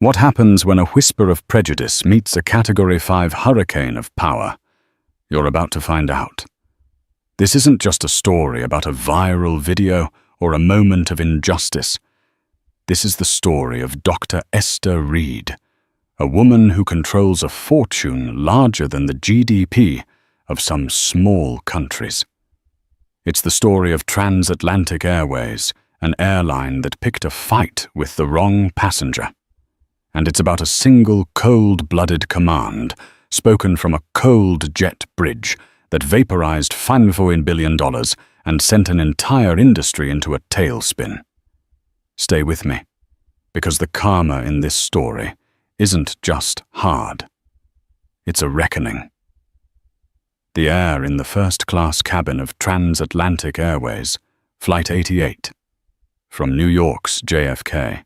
What happens when a whisper of prejudice meets a Category 5 hurricane of power? You're about to find out. This isn't just a story about a viral video or a moment of injustice. This is the story of Dr. Esther Reed, a woman who controls a fortune larger than the GDP of some small countries. It's the story of Transatlantic Airways, an airline that picked a fight with the wrong passenger. And it's about a single cold-blooded command spoken from a cold jet bridge that vaporized $5 billion and sent an entire industry into a tailspin. Stay with me, because the karma in this story isn't just hard. It's a reckoning. The air in the first-class cabin of Transatlantic Airways, Flight 88, from New York's JFK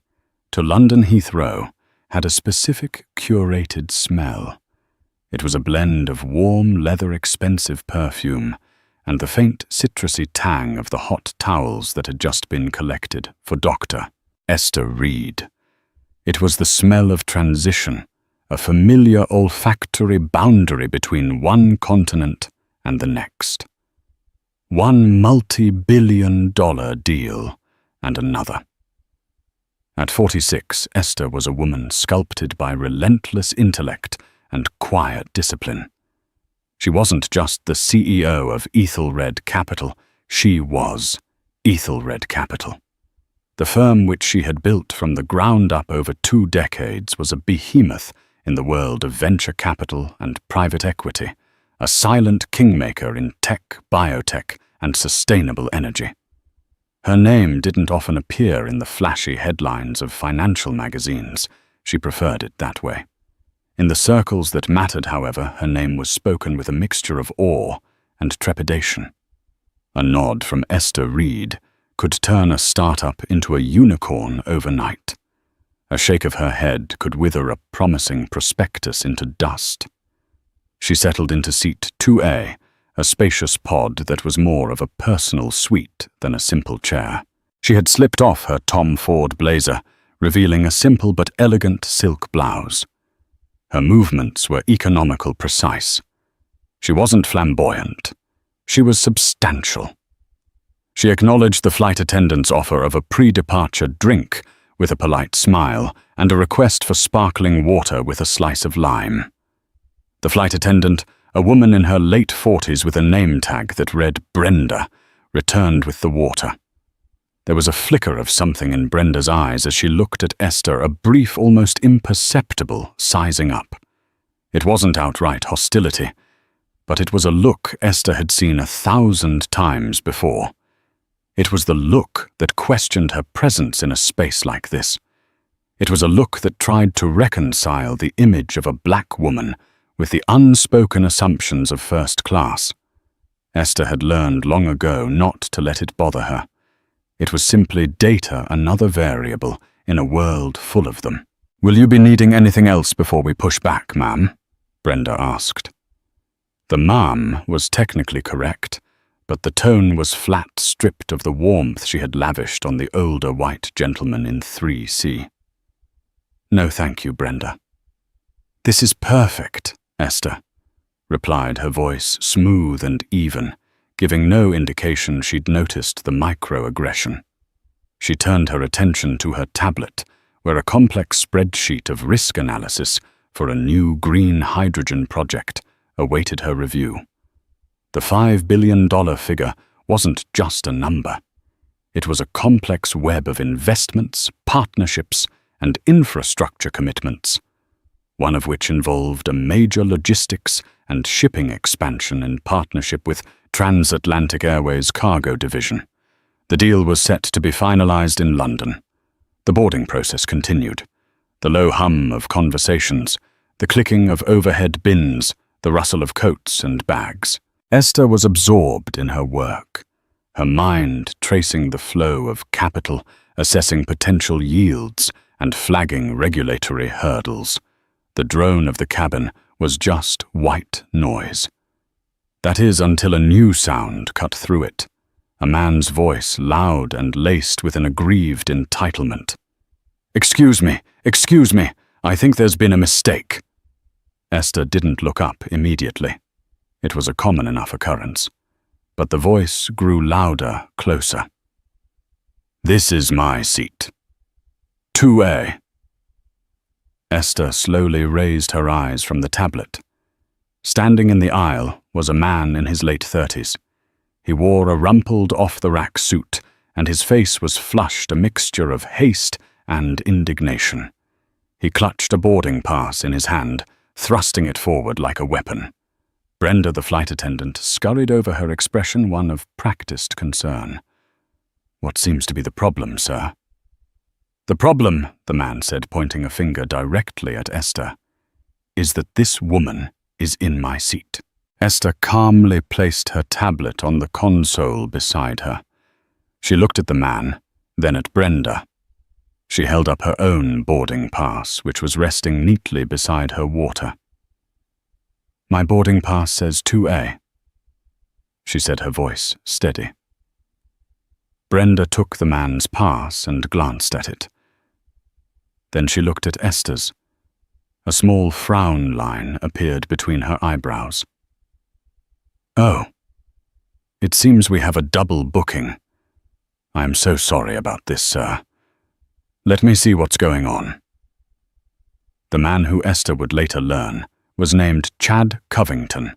to London Heathrow, had a specific curated smell. It was a blend of warm, leather-expensive perfume and the faint citrusy tang of the hot towels that had just been collected for Dr. Esther Reed. It was the smell of transition, a familiar olfactory boundary between one continent and the next. One multi-billion-dollar deal and another. At 46, Esther was a woman sculpted by relentless intellect and quiet discipline. She wasn't just the CEO of Ethelred Capital, she was Ethelred Capital. The firm which she had built from the ground up over 2 decades was a behemoth in the world of venture capital and private equity, a silent kingmaker in tech, biotech, and sustainable energy. Her name didn't often appear in the flashy headlines of financial magazines. She preferred it that way. In the circles that mattered, however, her name was spoken with a mixture of awe and trepidation. A nod from Esther Reed could turn a startup into a unicorn overnight. A shake of her head could wither a promising prospectus into dust. She settled into seat 2A, a spacious pod that was more of a personal suite than a simple chair. She had slipped off her Tom Ford blazer, revealing a simple but elegant silk blouse. Her movements were economical precise. She wasn't flamboyant. She was substantial. She acknowledged the flight attendant's offer of a pre-departure drink with a polite smile and a request for sparkling water with a slice of lime. The flight attendant, a woman in her late 40s with a name tag that read Brenda, returned with the water. There was a flicker of something in Brenda's eyes as she looked at Esther, a brief, almost imperceptible sizing up. It wasn't outright hostility, but it was a look Esther had seen 1,000 times before. It was the look that questioned her presence in a space like this. It was a look that tried to reconcile the image of a black woman with the unspoken assumptions of first class. Esther had learned long ago not to let it bother her. It was simply data, another variable in a world full of them. "Will you be needing anything else before we push back, ma'am?" Brenda asked. The ma'am was technically correct, but the tone was flat, stripped of the warmth she had lavished on the older white gentleman in 3C. "No, thank you, Brenda." "This is perfect, Esther," replied, her voice smooth and even, giving no indication she'd noticed the microaggression. She turned her attention to her tablet, where a complex spreadsheet of risk analysis for a new green hydrogen project awaited her review. The $5 billion figure wasn't just a number. It was a complex web of investments, partnerships, and infrastructure commitments, one of which involved a major logistics and shipping expansion in partnership with Transatlantic Airways cargo division. The deal was set to be finalized in London. The boarding process continued. The low hum of conversations, the clicking of overhead bins, the rustle of coats and bags. Esther was absorbed in her work, her mind tracing the flow of capital, assessing potential yields, and flagging regulatory hurdles. The drone of the cabin was just white noise. That is, until a new sound cut through it, a man's voice loud and laced with an aggrieved entitlement. Excuse me, I think there's been a mistake. Esther didn't look up immediately. It was a common enough occurrence. But the voice grew louder, closer. This is my seat. 2A. Esther slowly raised her eyes from the tablet. Standing in the aisle was a man in his late 30s. He wore a rumpled off-the-rack suit, and his face was flushed a mixture of haste and indignation. He clutched a boarding pass in his hand, thrusting it forward like a weapon. Brenda, the flight attendant, scurried over her expression, one of practiced concern. What seems to be the problem, sir? The problem, the man said, pointing a finger directly at Esther, is that this woman is in my seat. Esther calmly placed her tablet on the console beside her. She looked at the man, then at Brenda. She held up her own boarding pass, which was resting neatly beside her water. My boarding pass says 2A, she said, her voice steady. Brenda took the man's pass and glanced at it. Then she looked at Esther's. A small frown line appeared between her eyebrows. Oh, it seems we have a double booking. I am so sorry about this, sir. Let me see what's going on. The man who Esther would later learn was named Chad Covington,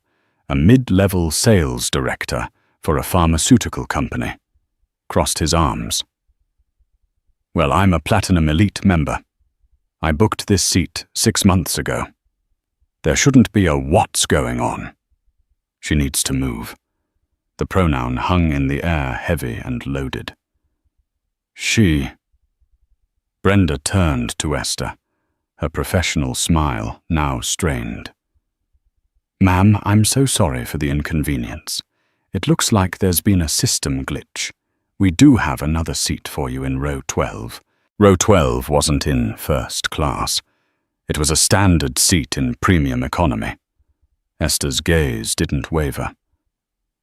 a mid-level sales director for a pharmaceutical company. Crossed his arms. Well, I'm a Platinum Elite member. I booked this seat 6 months ago. There shouldn't be a what's going on. She needs to move. The pronoun hung in the air, heavy and loaded. She. Brenda turned to Esther, her professional smile now strained. Ma'am, I'm so sorry for the inconvenience. It looks like there's been a system glitch. We do have another seat for you in row 12. Row 12 wasn't in first class. It was a standard seat in premium economy. Esther's gaze didn't waver.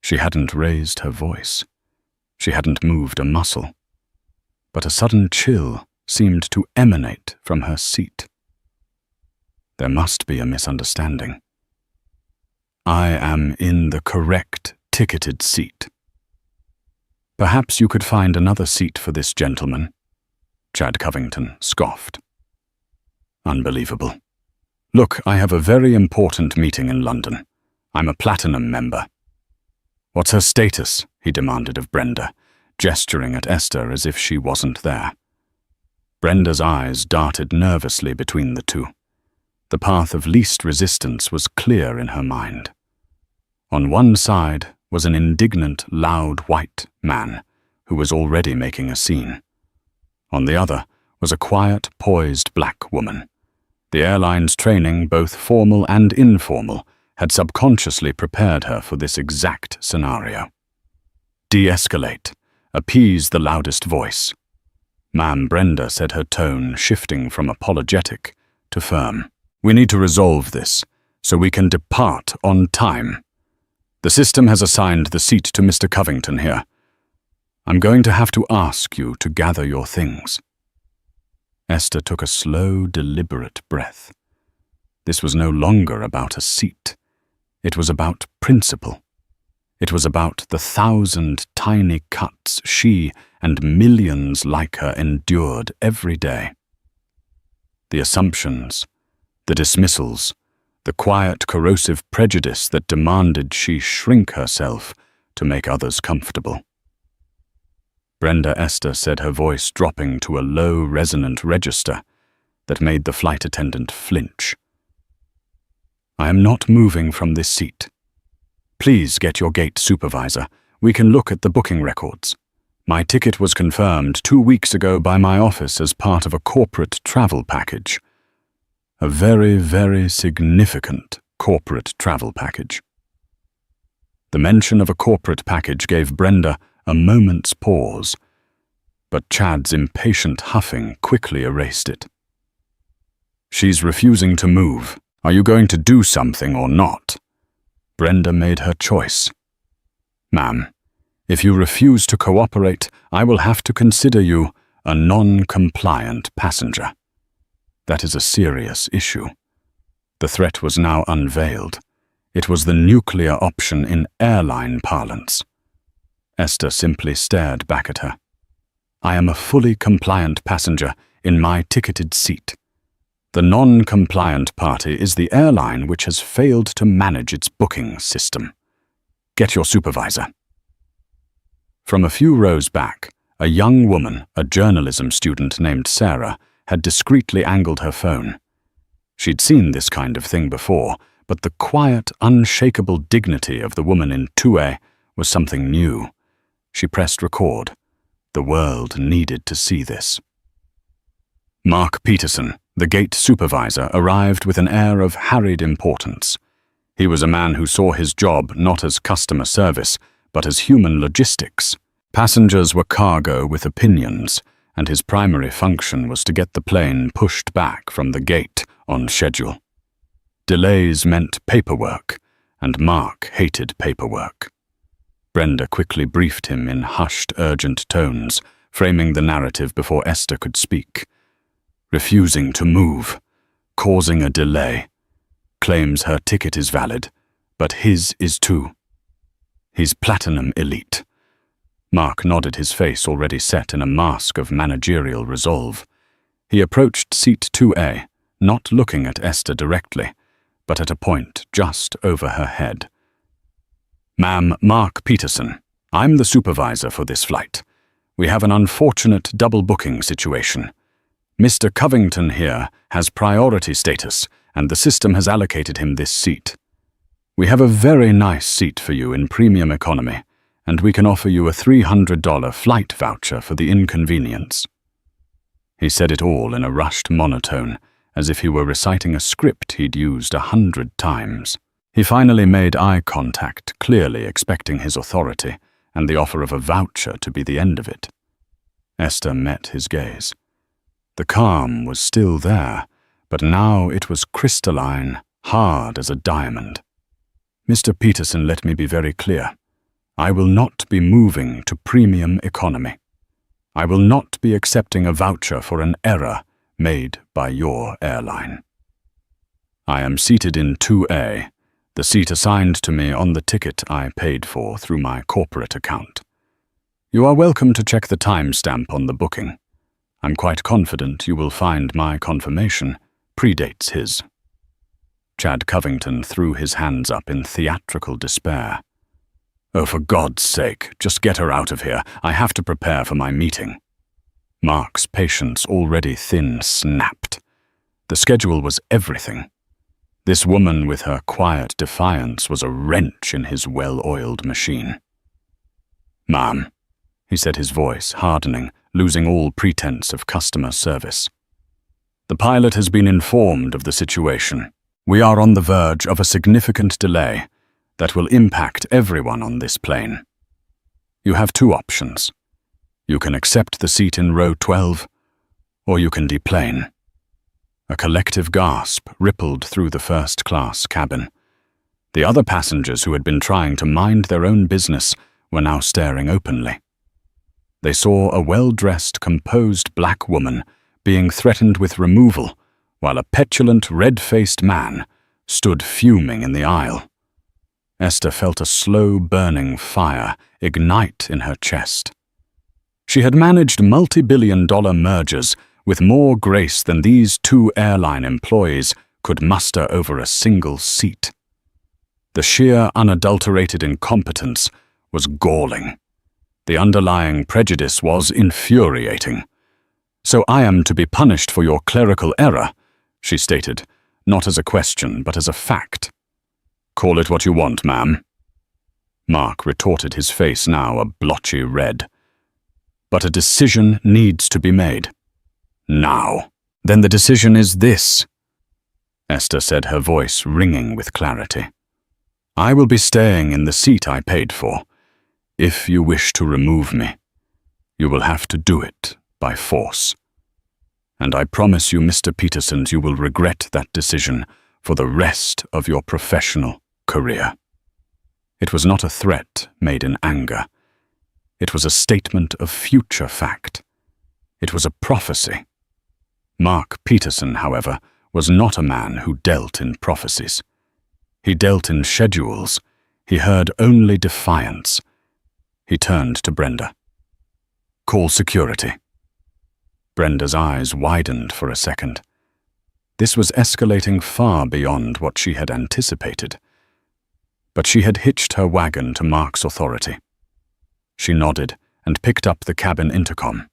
She hadn't raised her voice. She hadn't moved a muscle. But a sudden chill seemed to emanate from her seat. There must be a misunderstanding. I am in the correct ticketed seat. Perhaps you could find another seat for this gentleman, Chad Covington scoffed. Unbelievable. Look, I have a very important meeting in London. I'm a Platinum member. What's her status? He demanded of Brenda, gesturing at Esther as if she wasn't there. Brenda's eyes darted nervously between the two. The path of least resistance was clear in her mind. On one side was an indignant, loud white man who was already making a scene. On the other was a quiet, poised black woman. The airline's training, both formal and informal, had subconsciously prepared her for this exact scenario. De-escalate. Appease the loudest voice. Ma'am, Brenda said, her tone shifting from apologetic to firm. We need to resolve this, so we can depart on time. The system has assigned the seat to Mr. Covington here. I'm going to have to ask you to gather your things. Esther took a slow, deliberate breath. This was no longer about a seat. It was about principle. It was about the 1,000 tiny cuts she and millions like her endured every day. The assumptions, the dismissals, the quiet, corrosive prejudice that demanded she shrink herself to make others comfortable. Brenda Esther said, her voice dropping to a low, resonant register that made the flight attendant flinch. I am not moving from this seat. Please get your gate supervisor. We can look at the booking records. My ticket was confirmed 2 weeks ago by my office as part of a corporate travel package. A very, very significant corporate travel package. The mention of a corporate package gave Brenda a moment's pause, but Chad's impatient huffing quickly erased it. She's refusing to move. Are you going to do something or not? Brenda made her choice. Ma'am, if you refuse to cooperate, I will have to consider you a non-compliant passenger. That is a serious issue. The threat was now unveiled. It was the nuclear option in airline parlance. Esther simply stared back at her. I am a fully compliant passenger in my ticketed seat. The non-compliant party is the airline which has failed to manage its booking system. Get your supervisor. From a few rows back, a young woman, a journalism student named Sarah, had discreetly angled her phone. She'd seen this kind of thing before, but the quiet, unshakable dignity of the woman in 2A was something new. She pressed record. The world needed to see this. Mark Peterson, the gate supervisor, arrived with an air of harried importance. He was a man who saw his job not as customer service, but as human logistics. Passengers were cargo with opinions, and his primary function was to get the plane pushed back from the gate on schedule. Delays meant paperwork, and Mark hated paperwork. Brenda quickly briefed him in hushed, urgent tones, framing the narrative before Esther could speak. Refusing to move, causing a delay. Claims her ticket is valid, but his is too. He's platinum elite. Mark nodded, his face already set in a mask of managerial resolve. He approached seat 2A, not looking at Esther directly, but at a point just over her head. Ma'am, Mark Peterson, I'm the supervisor for this flight. We have an unfortunate double booking situation. Mr. Covington here has priority status, and the system has allocated him this seat. We have a very nice seat for you in premium economy, and we can offer you a $300 flight voucher for the inconvenience. He said it all in a rushed monotone, as if he were reciting a script he'd used 100 times. He finally made eye contact, clearly expecting his authority, and the offer of a voucher to be the end of it. Esther met his gaze. The calm was still there, but now it was crystalline, hard as a diamond. Mr. Peterson, let me be very clear. I will not be moving to premium economy. I will not be accepting a voucher for an error made by your airline. I am seated in 2A, the seat assigned to me on the ticket I paid for through my corporate account. You are welcome to check the timestamp on the booking. I'm quite confident you will find my confirmation predates his. Chad Covington threw his hands up in theatrical despair. Oh, for God's sake, just get her out of here. I have to prepare for my meeting. Mark's patience, already thin, snapped. The schedule was everything. This woman with her quiet defiance was a wrench in his well-oiled machine. Ma'am, he said, his voice hardening, losing all pretense of customer service. The pilot has been informed of the situation. We are on the verge of a significant delay that will impact everyone on this plane. You have two options. You can accept the seat in row 12, or you can deplane. A collective gasp rippled through the first-class cabin. The other passengers who had been trying to mind their own business were now staring openly. They saw a well-dressed, composed black woman being threatened with removal, while a petulant, red-faced man stood fuming in the aisle. Esther felt a slow burning fire ignite in her chest. She had managed multi-billion-dollar mergers with more grace than these two airline employees could muster over a single seat. The sheer, unadulterated incompetence was galling. The underlying prejudice was infuriating. So I am to be punished for your clerical error, she stated, not as a question but as a fact. Call it what you want, ma'am. Mark retorted, his face now a blotchy red. But a decision needs to be made. Now. Then the decision is this, Esther said, her voice ringing with clarity. I will be staying in the seat I paid for. If you wish to remove me, you will have to do it by force. And I promise you, Mr. Peterson, you will regret that decision for the rest of your professional career. It was not a threat made in anger. It was a statement of future fact. It was a prophecy. Mark Peterson, however, was not a man who dealt in prophecies. He dealt in schedules. He heard only defiance. He turned to Brenda. "Call security." Brenda's eyes widened for a second. This was escalating far beyond what she had anticipated. But she had hitched her wagon to Mark's authority. She nodded and picked up the cabin intercom.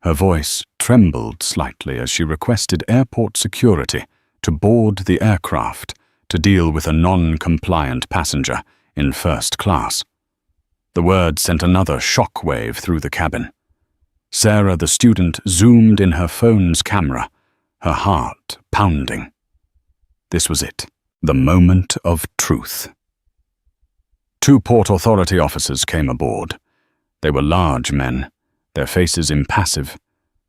Her voice trembled slightly as she requested airport security to board the aircraft to deal with a non-compliant passenger in first class. The word sent another shockwave through the cabin. Sarah, the student, zoomed in her phone's camera, her heart pounding. This was it, the moment of truth. 2 Port Authority officers came aboard. They were large men, their faces impassive,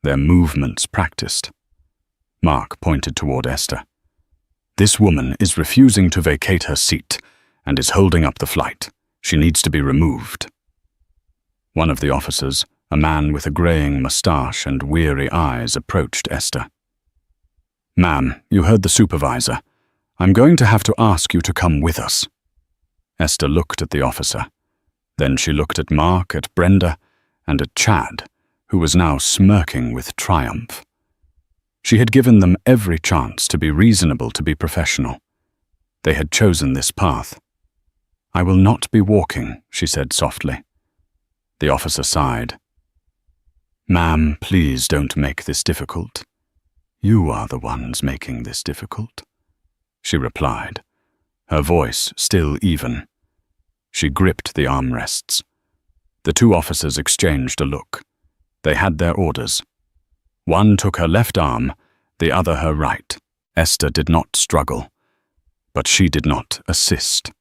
their movements practiced. Mark pointed toward Esther. "This woman is refusing to vacate her seat and is holding up the flight. She needs to be removed." One of the officers, a man with a graying mustache and weary eyes, approached Esther. "Ma'am, you heard the supervisor. I'm going to have to ask you to come with us." Esther looked at the officer. Then she looked at Mark, at Brenda, and at Chad, who was now smirking with triumph. She had given them every chance to be reasonable, to be professional. They had chosen this path. "I will not be walking," she said softly. The officer sighed. "Ma'am, please don't make this difficult. You are the ones making this difficult," she replied, her voice still even. She gripped the armrests. The 2 officers exchanged a look. They had their orders. One took her left arm, the other her right. Esther did not struggle, but she did not assist.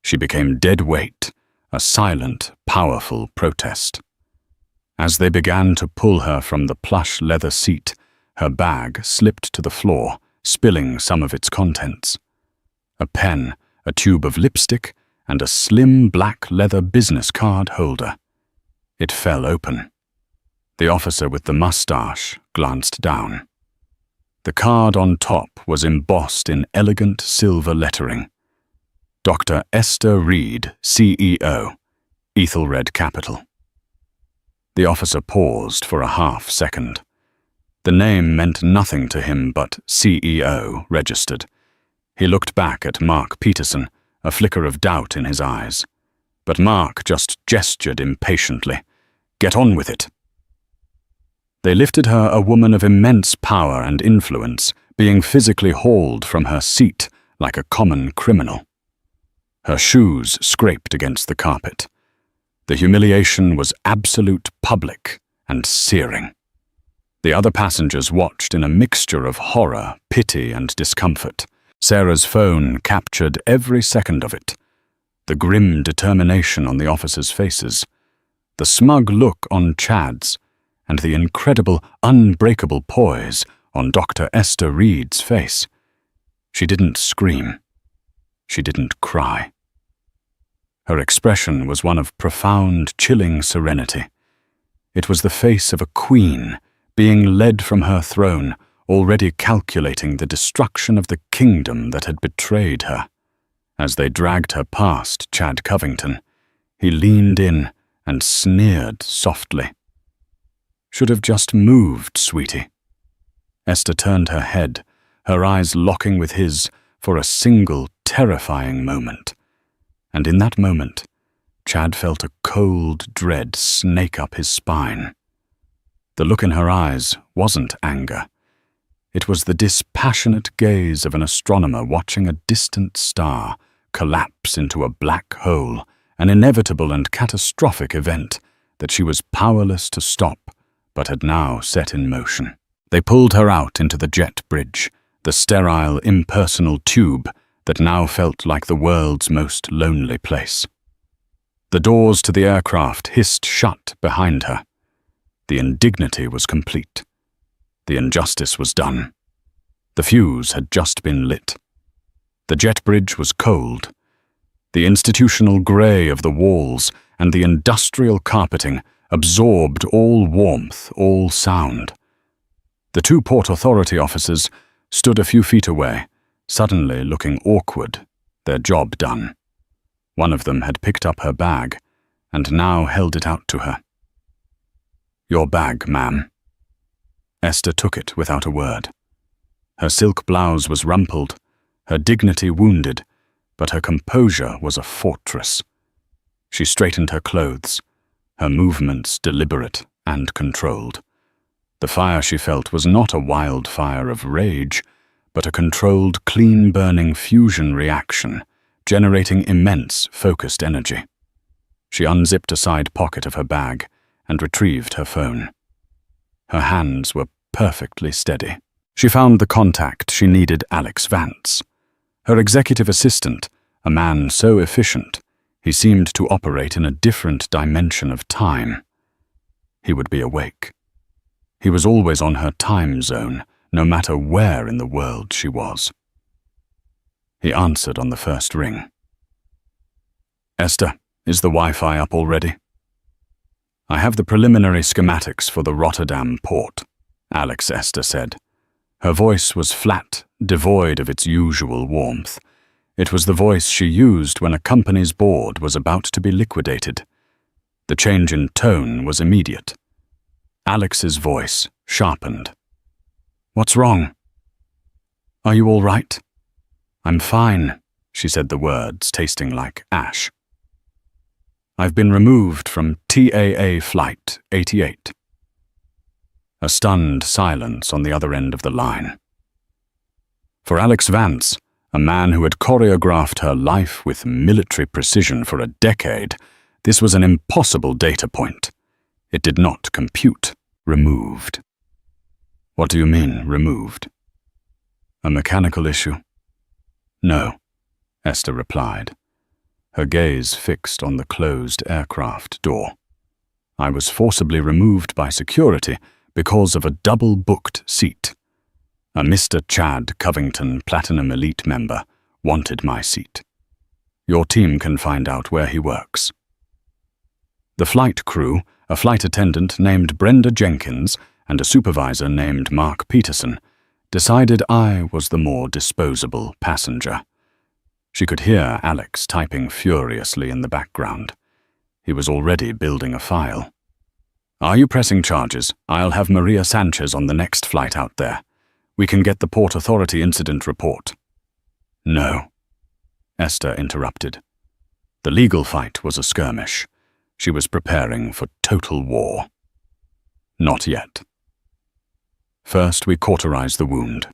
She became dead weight, a silent, powerful protest. As they began to pull her from the plush leather seat, her bag slipped to the floor, spilling some of its contents. A pen, a tube of lipstick, and a slim black leather business card holder. It fell open. The officer with the mustache glanced down. The card on top was embossed in elegant silver lettering. Dr. Esther Reed, CEO, Ethelred Capital. The officer paused for a half-second. The name meant nothing to him but CEO registered. He looked back at Mark Peterson, a flicker of doubt in his eyes. But Mark just gestured impatiently. "Get on with it." They lifted her, a woman of immense power and influence, being physically hauled from her seat like a common criminal. Her shoes scraped against the carpet. The humiliation was absolute, public, and searing. The other passengers watched in a mixture of horror, pity, and discomfort. Sarah's phone captured every second of it. The grim determination on the officers' faces, the smug look on Chad's, and the incredible, unbreakable poise on Dr. Esther Reed's face. She didn't scream. She didn't cry. Her expression was one of profound, chilling serenity. It was the face of a queen being led from her throne, already calculating the destruction of the kingdom that had betrayed her. As they dragged her past Chad Covington, he leaned in and sneered softly. "Should have just moved, sweetie." Esther turned her head, her eyes locking with his for a single terrifying moment. And in that moment, Chad felt a cold dread snake up his spine. The look in her eyes wasn't anger. It was the dispassionate gaze of an astronomer watching a distant star collapse into a black hole, an inevitable and catastrophic event that she was powerless to stop, but had now set in motion. They pulled her out into the jet bridge, the sterile, impersonal tube that now felt like the world's most lonely place. The doors to the aircraft hissed shut behind her. The indignity was complete. The injustice was done. The fuse had just been lit. The jet bridge was cold. The institutional grey of the walls and the industrial carpeting absorbed all warmth, all sound. The two Port Authority officers stood a few feet away, suddenly looking awkward, their job done. One of them had picked up her bag and now held it out to her. "Your bag, ma'am." Esther took it without a word. Her silk blouse was rumpled, her dignity wounded, but her composure was a fortress. She straightened her clothes, her movements deliberate and controlled. The fire she felt was not a wildfire of rage, but a controlled, clean-burning fusion reaction, generating immense, focused energy. She unzipped a side pocket of her bag and retrieved her phone. Her hands were perfectly steady. She found the contact she needed: Alex Vance. Her executive assistant, a man so efficient, he seemed to operate in a different dimension of time. He would be awake. He was always on her time zone, no matter where in the world she was. He answered on the first ring. "Esther, is the Wi-Fi up already?" "I have the preliminary schematics for the Rotterdam port," Alex Esther said. Her voice was flat, devoid of its usual warmth. It was the voice she used when a company's board was about to be liquidated. The change in tone was immediate. Alex's voice sharpened. "What's wrong?" "Are you all right?" "I'm fine," she said, the words tasting like ash. "I've been removed from TAA Flight 88. A stunned silence on the other end of the line. For Alex Vance, a man who had choreographed her life with military precision for a decade, this was an impossible data point. It did not compute. Removed. "What do you mean, removed?" "A mechanical issue?" "No," Esther replied, her gaze fixed on the closed aircraft door. "I was forcibly removed by security because of a double-booked seat. A Mr. Chad Covington Platinum Elite member wanted my seat. Your team can find out where he works." The flight crew, a flight attendant named Brenda Jenkins and a supervisor named Mark Peterson, decided I was the more disposable passenger. She could hear Alex typing furiously in the background. He was already building a file. "Are you pressing charges? I'll have Maria Sanchez on the next flight out there. We can get the Port Authority incident report." "No," Esther interrupted. The legal fight was a skirmish. She was preparing for total war. "Not yet. First, we cauterize the wound.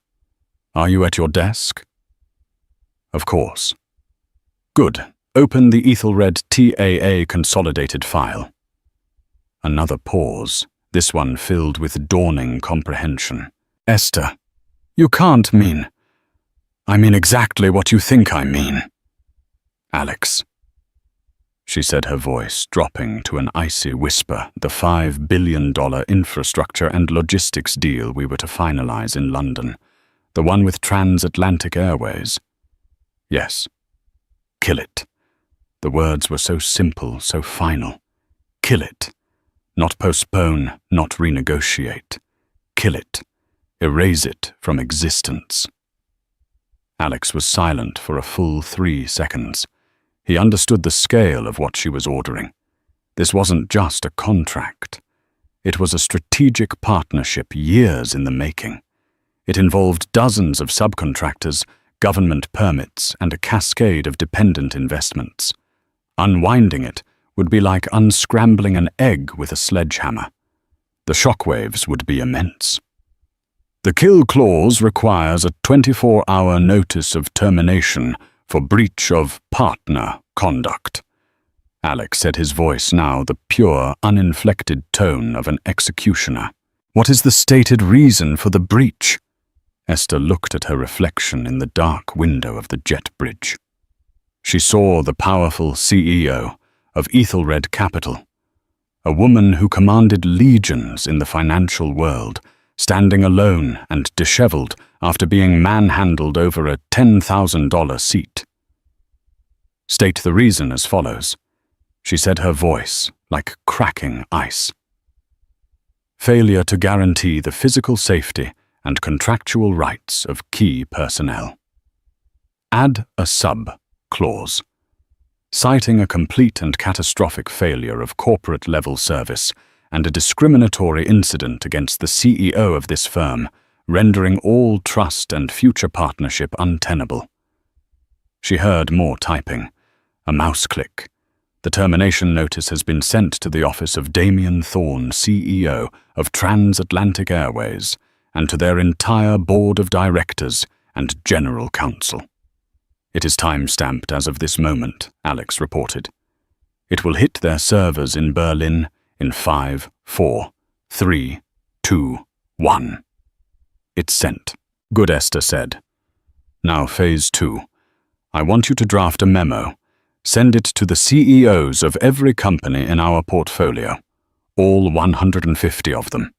Are you at your desk?" "Of course." "Good. Open the Ethelred TAA consolidated file." Another pause, this one filled with dawning comprehension. "Esther, you can't mean—" "I mean exactly what you think I mean." "Alex," she said, her voice dropping to an icy whisper, "the $5 billion infrastructure and logistics deal we were to finalize in London, the one with Transatlantic Airways." "Yes." "Kill it." The words were so simple, so final. Kill it. Not postpone, not renegotiate. Kill it. Erase it from existence. Alex was silent for a full 3 seconds. He understood the scale of what she was ordering. This wasn't just a contract. It was a strategic partnership years in the making. It involved dozens of subcontractors, government permits, and a cascade of dependent investments. Unwinding it would be like unscrambling an egg with a sledgehammer. The shockwaves would be immense. "The kill clause requires a 24-hour notice of termination for breach of partner conduct." Alex said, his voice now the pure, uninflected tone of an executioner. "What is the stated reason for the breach?" Esther looked at her reflection in the dark window of the jet bridge. She saw the powerful CEO of Ethelred Capital, a woman who commanded legions in the financial world, standing alone and disheveled after being manhandled over a $10,000 seat. "State the reason as follows," she said, her voice like cracking ice. failure to guarantee the physical safety and contractual rights of key personnel. Add a sub-clause, citing a complete and catastrophic failure of corporate-level service and a discriminatory incident against the CEO of this firm, rendering all trust and future partnership untenable. She heard more typing. A mouse click. The termination notice has been sent to the office of Damien Thorne, CEO of Transatlantic Airways, and to their entire board of directors and general counsel. It is time-stamped as of this moment, Alex reported. It will hit their servers in Berlin in 5, 4, 3, 2, 1. It's sent. Good, Esther said. Now phase 2. I want you to draft a memo. Send it to the CEOs of every company in our portfolio, all 150 of them.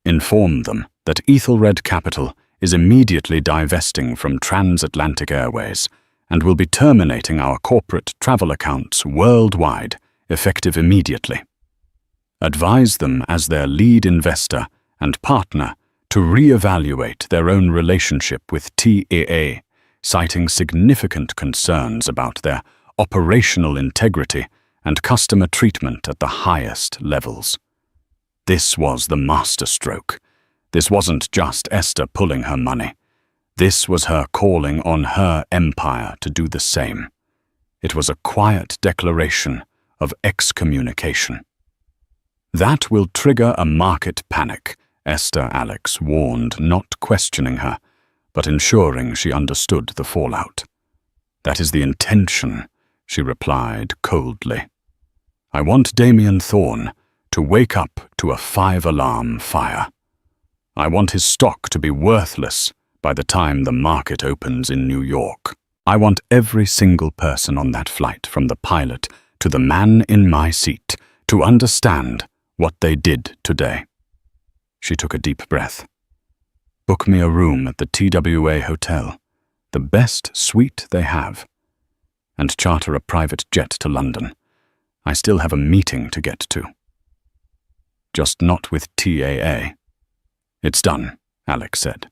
Inform them that Ethelred Capital is immediately divesting from Transatlantic Airways and will be terminating our corporate travel accounts worldwide, effective immediately. Advise them as their lead investor and partner to reevaluate their own relationship with TAA, citing significant concerns about their operational integrity and customer treatment at the highest levels. This was the masterstroke. This wasn't just Esther pulling her money. This was her calling on her empire to do the same. It was a quiet declaration of excommunication. That will trigger a market panic, Esther Alex warned, not questioning her, but ensuring she understood the fallout. That is the intention, she replied coldly. I want Damien Thorne to wake up to a 5-alarm fire. I want his stock to be worthless by the time the market opens in New York. I want every single person on that flight, from the pilot to the man in my seat, to understand what they did today. She took a deep breath. Book me a room at the TWA Hotel, the best suite they have, and charter a private jet to London. I still have a meeting to get to. Just not with TAA. It's done, Alex said.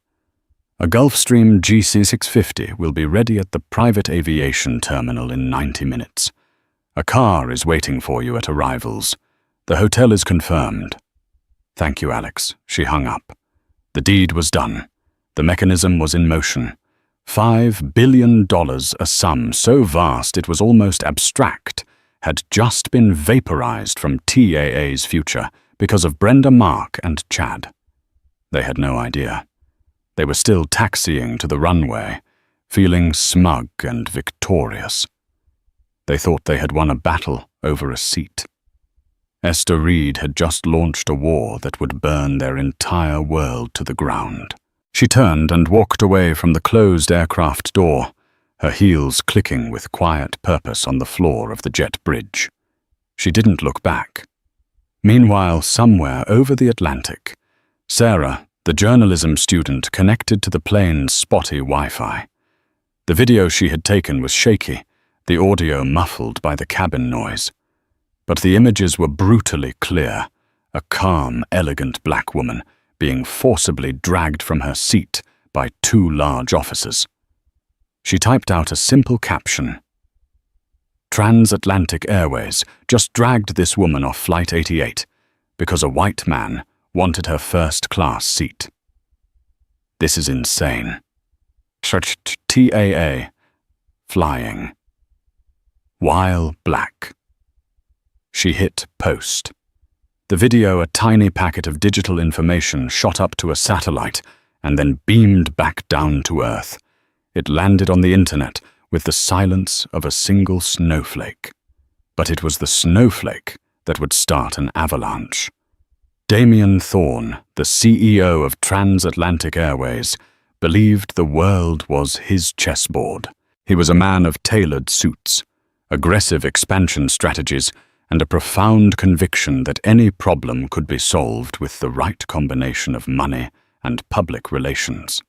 A Gulfstream GC650 will be ready at the private aviation terminal in 90 minutes. A car is waiting for you at arrivals. The hotel is confirmed. Thank you, Alex. She hung up. The deed was done. The mechanism was in motion. $5 billion, a sum so vast it was almost abstract, had just been vaporized from TAA's future because of Brenda, Mark, and Chad. They had no idea. They were still taxiing to the runway, feeling smug and victorious. They thought they had won a battle over a seat. Esther Reed had just launched a war that would burn their entire world to the ground. She turned and walked away from the closed aircraft door, her heels clicking with quiet purpose on the floor of the jet bridge. She didn't look back. Meanwhile, somewhere over the Atlantic, Sarah, the journalism student, connected to the plane's spotty Wi-Fi. The video she had taken was shaky, the audio muffled by the cabin noise. But the images were brutally clear, a calm, elegant black woman being forcibly dragged from her seat by 2 large officers. She typed out a simple caption. Transatlantic Airways just dragged this woman off Flight 88 because a white man wanted her first-class seat. This is insane. TAA. Flying. While black. She hit post. The video, a tiny packet of digital information, shot up to a satellite and then beamed back down to Earth. It landed on the internet with the silence of a single snowflake. But it was the snowflake that would start an avalanche. Damien Thorne, the CEO of Transatlantic Airways, believed the world was his chessboard. He was a man of tailored suits, aggressive expansion strategies, and a profound conviction that any problem could be solved with the right combination of money and public relations.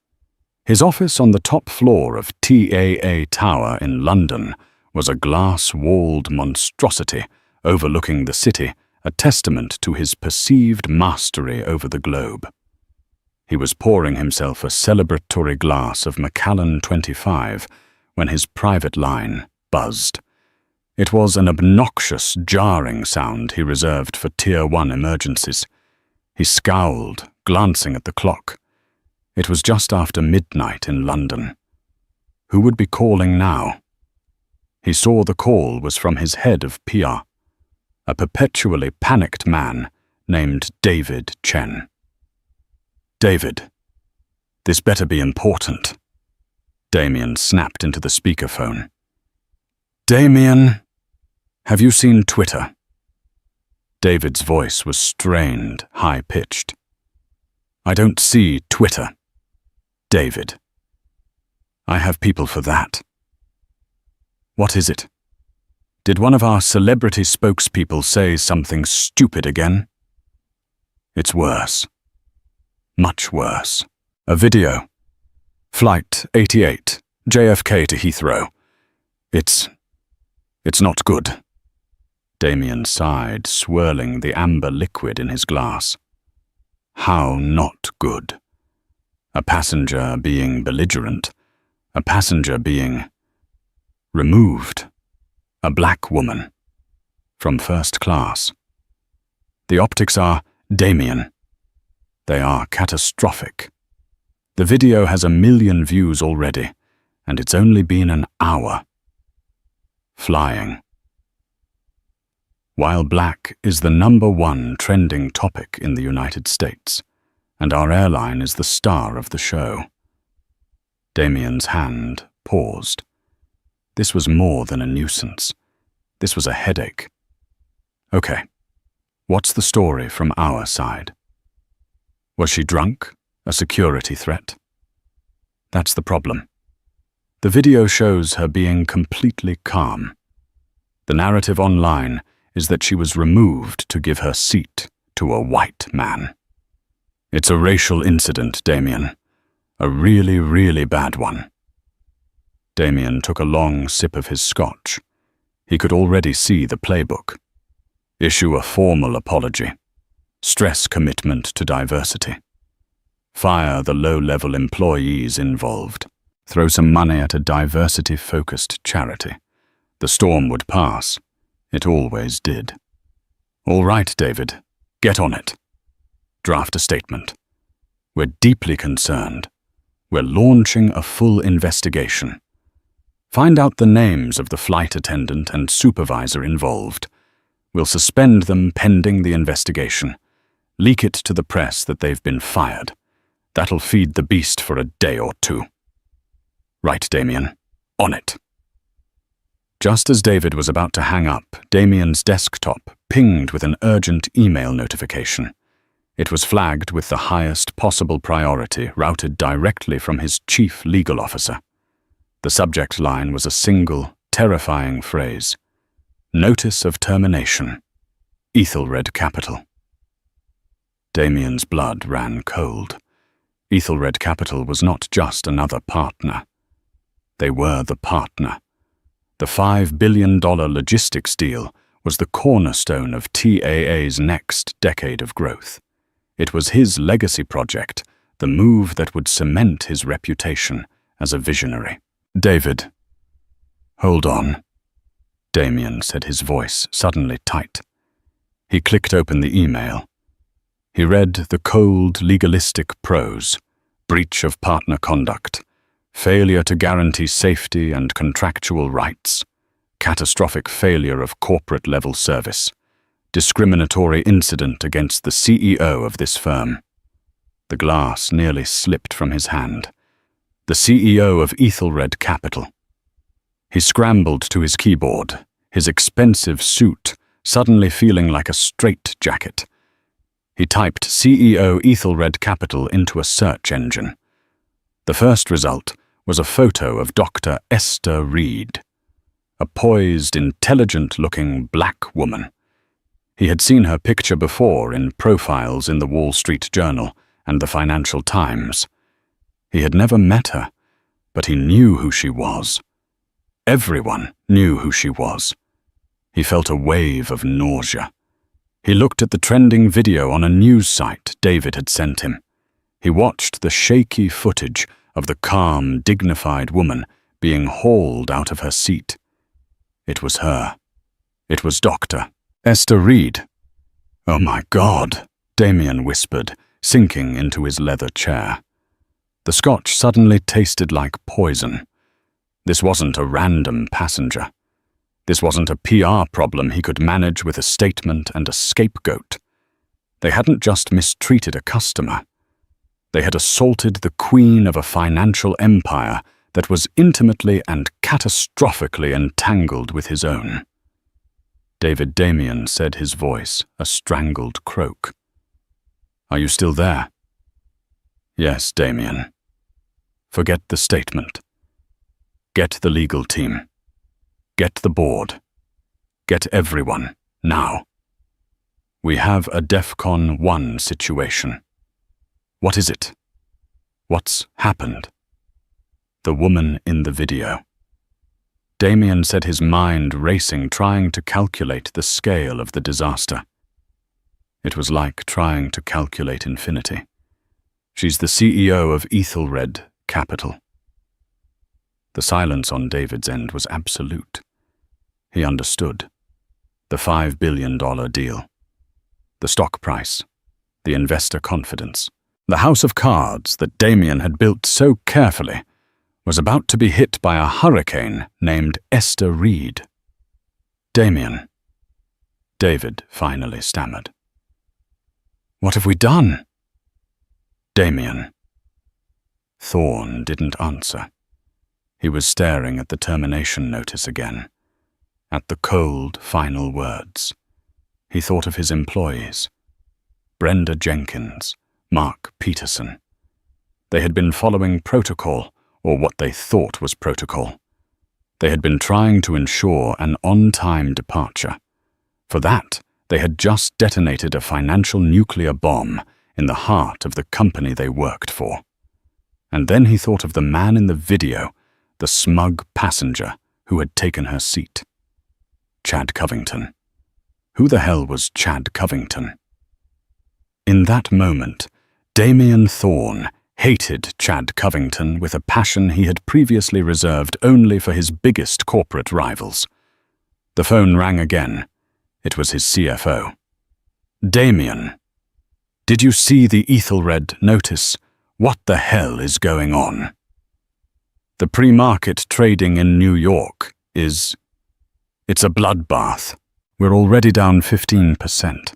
His office on the top floor of TAA Tower in London was a glass-walled monstrosity overlooking the city a testament to his perceived mastery over the globe. He was pouring himself a celebratory glass of Macallan 25 when his private line buzzed. It was an obnoxious, jarring sound he reserved for Tier 1 emergencies. He scowled, glancing at the clock. It was just after midnight in London. Who would be calling now? He saw the call was from his head of PR, a perpetually panicked man named David Chen. "David, this better be important." Damien snapped into the speakerphone. "Damien, have you seen Twitter?" David's voice was strained, high-pitched. "I don't see Twitter, David. I have people for that." "What is it? Did one of our celebrity spokespeople say something stupid again?" "It's worse. Much worse. A video. Flight 88, JFK to Heathrow. It's not good." Damien sighed, swirling the amber liquid in his glass. How not good? A passenger being belligerent, a passenger being removed, a black woman, from first class. The optics are Damien. They are catastrophic. The video has 1 million views already, and it's only been an hour. Flying. While black is the #1 trending topic in the United States, and our airline is the star of the show. Damien's hand paused. This was more than a nuisance. This was a headache. Okay, what's the story from our side? Was she drunk? A security threat? That's the problem. The video shows her being completely calm. The narrative online is that she was removed to give her seat to a white man. It's a racial incident, Damien. A really, really bad one. Damien took a long sip of his scotch. He could already see the playbook. Issue a formal apology. Stress commitment to diversity. Fire the low-level employees involved. Throw some money at a diversity-focused charity. The storm would pass. It always did. All right, David, get on it. Draft a statement. We're deeply concerned. We're launching a full investigation. Find out the names of the flight attendant and supervisor involved. We'll suspend them pending the investigation. Leak it to the press that they've been fired. That'll feed the beast for a day or two. Right, Damien. On it. Just as David was about to hang up, Damien's desktop pinged with an urgent email notification. It was flagged with the highest possible priority, routed directly from his chief legal officer. The subject line was a single, terrifying phrase. Notice of termination. Ethelred Capital. Damien's blood ran cold. Ethelred Capital was not just another partner. They were the partner. The $5 billion logistics deal was the cornerstone of TAA's next decade of growth. It was his legacy project, the move that would cement his reputation as a visionary. David. Hold on. Damien said, his voice suddenly tight. He clicked open the email. He read the cold, legalistic prose. Breach of partner conduct. Failure to guarantee safety and contractual rights. Catastrophic failure of corporate-level service. Discriminatory incident against the CEO of this firm. The glass nearly slipped from his hand. The CEO of Ethelred Capital. He scrambled to his keyboard, his expensive suit suddenly feeling like a straitjacket. He typed CEO Ethelred Capital into a search engine. The first result was a photo of Dr. Esther Reed, a poised, intelligent-looking black woman. He had seen her picture before in profiles in the Wall Street Journal and the Financial Times. He had never met her, but he knew who she was. Everyone knew who she was. He felt a wave of nausea. He looked at the trending video on a news site David had sent him. He watched the shaky footage of the calm, dignified woman being hauled out of her seat. It was her. It was Dr. Esther Reed. "Oh my God," Damien whispered, sinking into his leather chair. The scotch suddenly tasted like poison. This wasn't a random passenger. This wasn't a PR problem he could manage with a statement and a scapegoat. They hadn't just mistreated a customer. They had assaulted the queen of a financial empire that was intimately and catastrophically entangled with his own. David Damien said, his voice a strangled croak. "Are you still there?" "Yes, Damien. Forget the statement. Get the legal team. Get the board. Get everyone, now. We have a DEFCON 1 situation. What is it? What's happened?" The woman in the video. Damien said, his mind racing, trying to calculate the scale of the disaster. It was like trying to calculate infinity. She's the CEO of Ethelred Capital. The silence on David's end was absolute. He understood. The $5 billion deal. The stock price. The investor confidence. The house of cards that Damien had built so carefully was about to be hit by a hurricane named Esther Reed. "Damien," David finally stammered. "What have we done?" "Damien." Thorne didn't answer. He was staring at the termination notice again, at the cold final words. He thought of his employees. Brenda Jenkins, Mark Peterson. They had been following protocol, or what they thought was protocol. They had been trying to ensure an on-time departure. For that, they had just detonated a financial nuclear bomb in the heart of the company they worked for. And then he thought of the man in the video, the smug passenger who had taken her seat. Chad Covington. Who the hell was Chad Covington? In that moment, Damien Thorne hated Chad Covington with a passion he had previously reserved only for his biggest corporate rivals. The phone rang again. It was his CFO. "Damien, did you see the Ethelred notice? What the hell is going on?" "The pre-market trading in New York is... it's a bloodbath. We're already down 15%.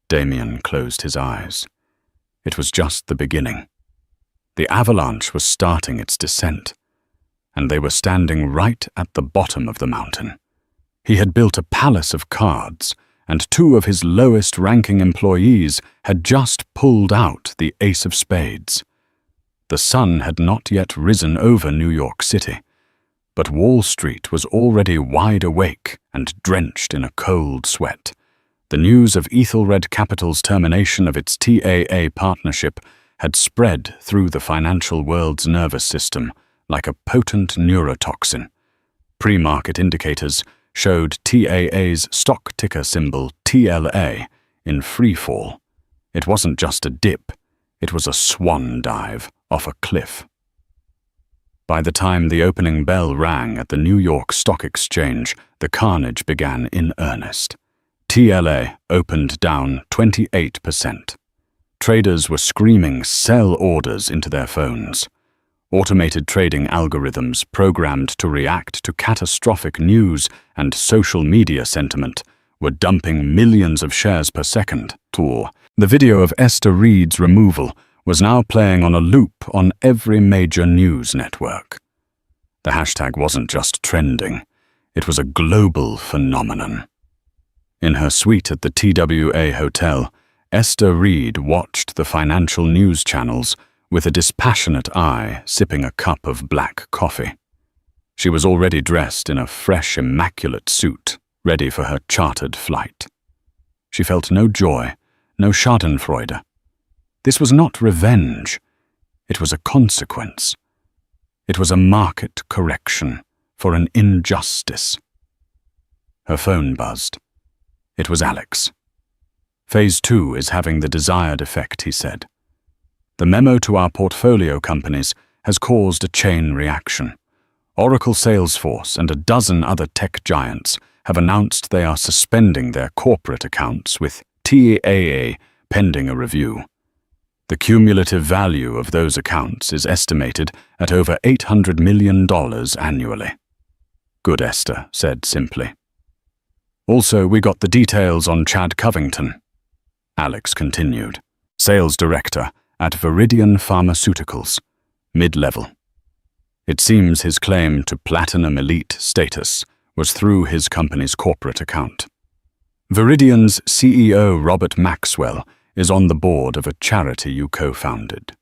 Damien closed his eyes. It was just the beginning. The avalanche was starting its descent, and they were standing right at the bottom of the mountain. He had built a palace of cards, and two of his lowest-ranking employees had just pulled out the ace of spades. The sun had not yet risen over New York City, but Wall Street was already wide awake and drenched in a cold sweat. The news of Ethelred Capital's termination of its TAA partnership had spread through the financial world's nervous system like a potent neurotoxin. Pre-market indicators showed TAA's stock ticker symbol TLA in free fall. It wasn't just a dip, it was a swan dive off a cliff. By the time the opening bell rang at the New York Stock Exchange, the carnage began in earnest. TLA opened down 28%. Traders were screaming sell orders into their phones. Automated trading algorithms programmed to react to catastrophic news and social media sentiment were dumping millions of shares per second. The video of Esther Reed's removal was now playing on a loop on every major news network. The hashtag wasn't just trending, it was a global phenomenon. In her suite at the TWA Hotel, Esther Reed watched the financial news channels with a dispassionate eye, sipping a cup of black coffee. She was already dressed in a fresh, immaculate suit, ready for her chartered flight. She felt no joy, no schadenfreude. This was not revenge. It was a consequence. It was a market correction for an injustice. Her phone buzzed. It was Alex. Phase 2 is having the desired effect, he said. The memo to our portfolio companies has caused a chain reaction. Oracle Salesforce and a dozen other tech giants have announced they are suspending their corporate accounts with TAA pending a review. The cumulative value of those accounts is estimated at over $800 million annually. Good, Esther said simply. Also, we got the details on Chad Covington, Alex continued, sales director at Viridian Pharmaceuticals, mid-level. It seems his claim to platinum elite status was through his company's corporate account. Viridian's CEO Robert Maxwell is on the board of a charity you co-founded.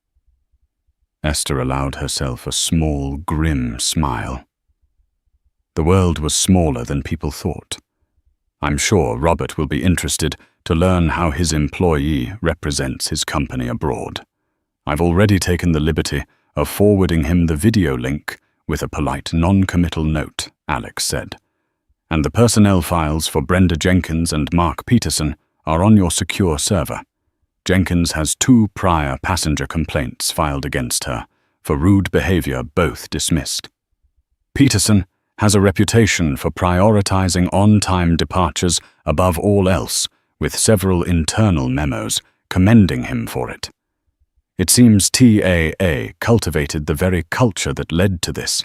Esther allowed herself a small, grim smile. The world was smaller than people thought. I'm sure Robert will be interested to learn how his employee represents his company abroad. I've already taken the liberty of forwarding him the video link with a polite non-committal note, Alex said. And the personnel files for Brenda Jenkins and Mark Peterson are on your secure server. Jenkins has 2 prior passenger complaints filed against her for rude behavior, both dismissed. Peterson has a reputation for prioritizing on-time departures above all else, with several internal memos commending him for it. It seems TAA cultivated the very culture that led to this.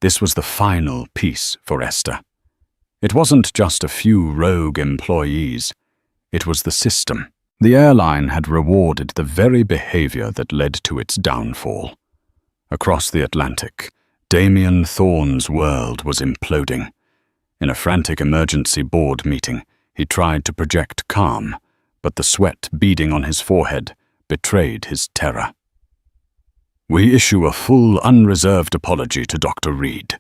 This was the final piece for Esther. It wasn't just a few rogue employees. It was the system. The airline had rewarded the very behavior that led to its downfall. Across the Atlantic, Damien Thorne's world was imploding. In a frantic emergency board meeting, he tried to project calm, but the sweat beading on his forehead betrayed his terror. We issue a full, unreserved apology to Dr. Reed,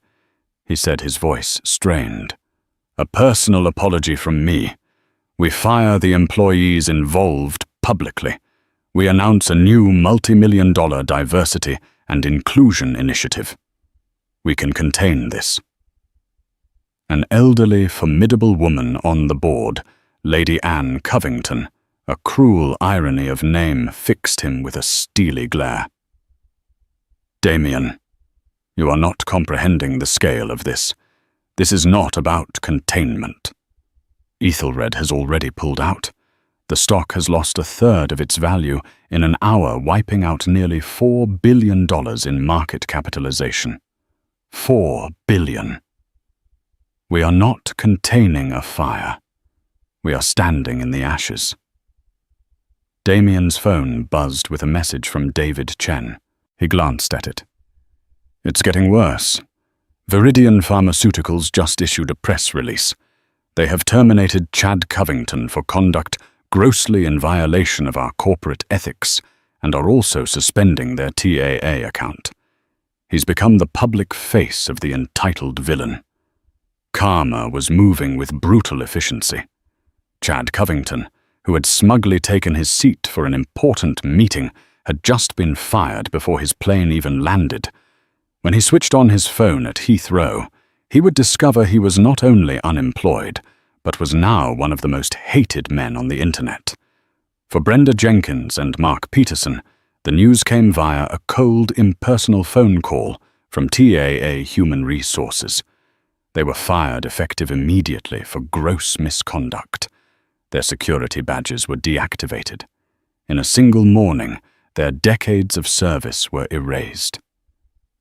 he said, his voice strained. A personal apology from me. We fire the employees involved publicly. We announce a new multi-million-dollar diversity and inclusion initiative. We can contain this. An elderly, formidable woman on the board, Lady Anne Covington, a cruel irony of name fixed him with a steely glare. Damien, you are not comprehending the scale of this. This is not about containment. Ethelred has already pulled out. The stock has lost 1/3 of its value in an hour, wiping out nearly $4 billion in market capitalization. $4 billion. We are not containing a fire. We are standing in the ashes. Damien's phone buzzed with a message from David Chen. He glanced at it. It's getting worse. Viridian Pharmaceuticals just issued a press release. They have terminated Chad Covington for conduct grossly in violation of our corporate ethics and are also suspending their TAA account. He's become the public face of the entitled villain. Karma was moving with brutal efficiency. Chad Covington, who had smugly taken his seat for an important meeting, had just been fired before his plane even landed. When he switched on his phone at Heathrow, he would discover he was not only unemployed, but was now one of the most hated men on the internet. For Brenda Jenkins and Mark Peterson, the news came via a cold, impersonal phone call from TAA Human Resources. They were fired effective immediately for gross misconduct. Their security badges were deactivated. In a single morning, their decades of service were erased.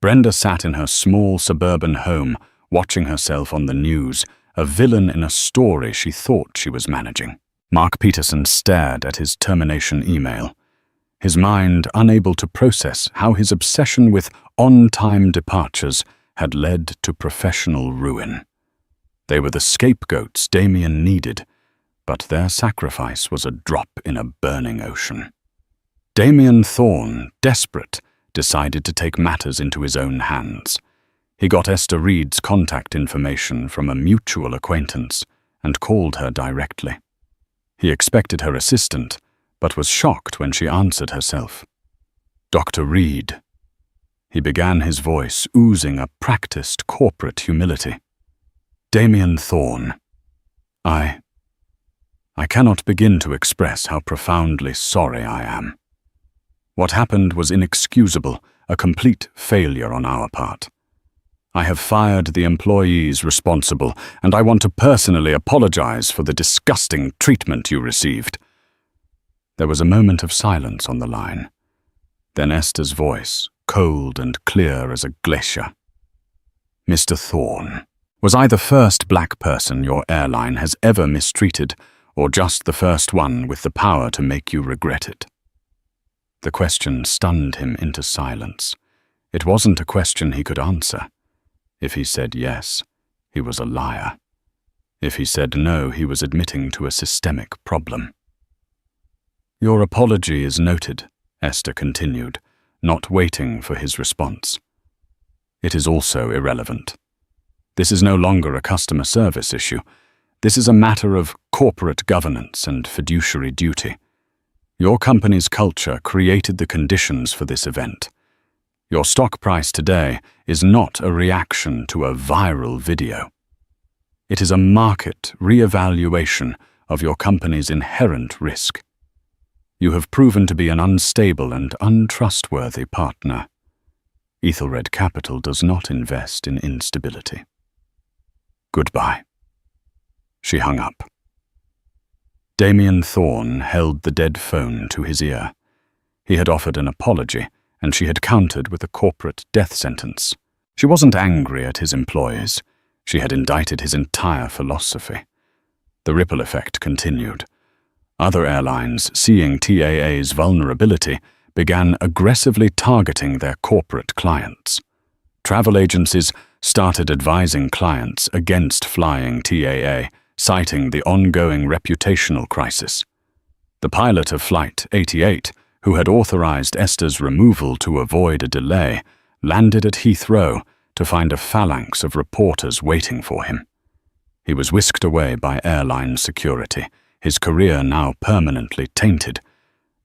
Brenda sat in her small suburban home, watching herself on the news, a villain in a story she thought she was managing. Mark Peterson stared at his termination email, his mind unable to process how his obsession with on-time departures had led to professional ruin. They were the scapegoats Damien needed, but their sacrifice was a drop in a burning ocean. Damien Thorne, desperate, decided to take matters into his own hands. He got Esther Reed's contact information from a mutual acquaintance and called her directly. He expected her assistant, but was shocked when she answered herself. Dr. Reed. He began, his voice oozing a practiced corporate humility. Damien Thorne. I cannot begin to express how profoundly sorry I am. What happened was inexcusable, a complete failure on our part. I have fired the employees responsible, and I want to personally apologize for the disgusting treatment you received." There was a moment of silence on the line. Then Esther's voice, cold and clear as a glacier. "Mr. Thorne, was I the first black person your airline has ever mistreated, or just the first one with the power to make you regret it?" The question stunned him into silence. It wasn't a question he could answer. If he said yes, he was a liar. If he said no, he was admitting to a systemic problem. "Your apology is noted," Esther continued, not waiting for his response. "It is also irrelevant. This is no longer a customer service issue. This is a matter of corporate governance and fiduciary duty. Your company's culture created the conditions for this event. Your stock price today is not a reaction to a viral video. It is a market re-evaluation of your company's inherent risk. You have proven to be an unstable and untrustworthy partner. Ethelred Capital does not invest in instability. Goodbye." She hung up. Damien Thorne held the dead phone to his ear. He had offered an apology, and she had countered with a corporate death sentence. She wasn't angry at his employees. She had indicted his entire philosophy. The ripple effect continued. Other airlines, seeing TAA's vulnerability, began aggressively targeting their corporate clients. Travel agencies started advising clients against flying TAA, citing the ongoing reputational crisis. The pilot of Flight 88, who had authorized Esther's removal to avoid a delay, landed at Heathrow to find a phalanx of reporters waiting for him. He was whisked away by airline security, his career now permanently tainted.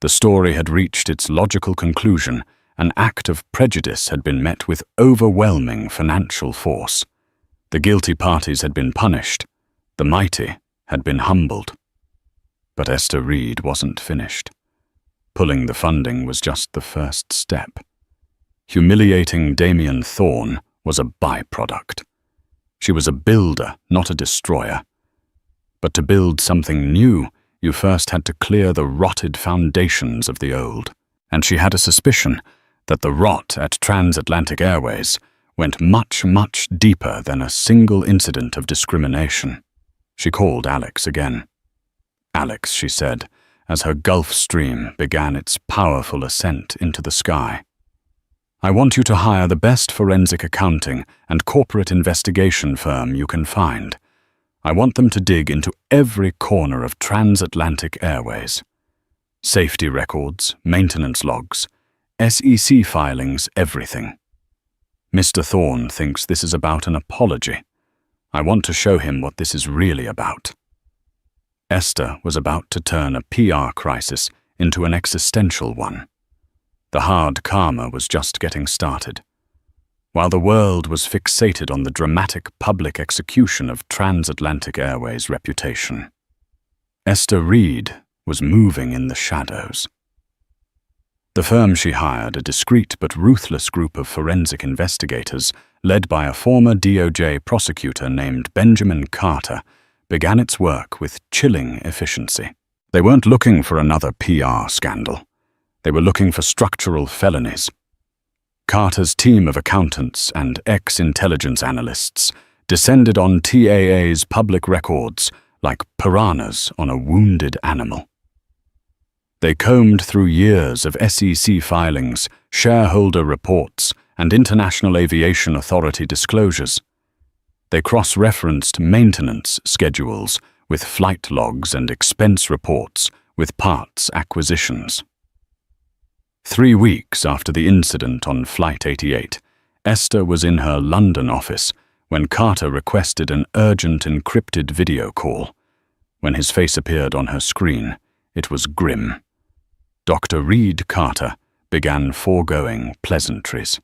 The story had reached its logical conclusion. An act of prejudice had been met with overwhelming financial force. The guilty parties had been punished. The mighty had been humbled. But Esther Reed wasn't finished. Pulling the funding was just the first step. Humiliating Damien Thorne was a byproduct. She was a builder, not a destroyer. But to build something new, you first had to clear the rotted foundations of the old. And she had a suspicion that the rot at Transatlantic Airways went much, much deeper than a single incident of discrimination. She called Alex again. "Alex," she said, as her Gulf Stream began its powerful ascent into the sky, "I want you to hire the best forensic accounting and corporate investigation firm you can find. I want them to dig into every corner of Transatlantic Airways. Safety records, maintenance logs, SEC filings, everything. Mr. Thorne thinks this is about an apology. I want to show him what this is really about." Esther was about to turn a PR crisis into an existential one. The hard karma was just getting started. While the world was fixated on the dramatic public execution of Transatlantic Airways' reputation, Esther Reed was moving in the shadows. The firm she hired, a discreet but ruthless group of forensic investigators, led by a former DOJ prosecutor named Benjamin Carter, began its work with chilling efficiency. They weren't looking for another PR scandal. They were looking for structural felonies. Carter's team of accountants and ex-intelligence analysts descended on TAA's public records like piranhas on a wounded animal. They combed through years of SEC filings, shareholder reports, and International Aviation Authority disclosures. They cross-referenced maintenance schedules with flight logs and expense reports with parts acquisitions. 3 weeks after the incident on Flight 88, Esther was in her London office when Carter requested an urgent encrypted video call. When his face appeared on her screen, it was grim. Dr. Reed Carter began foregoing pleasantries.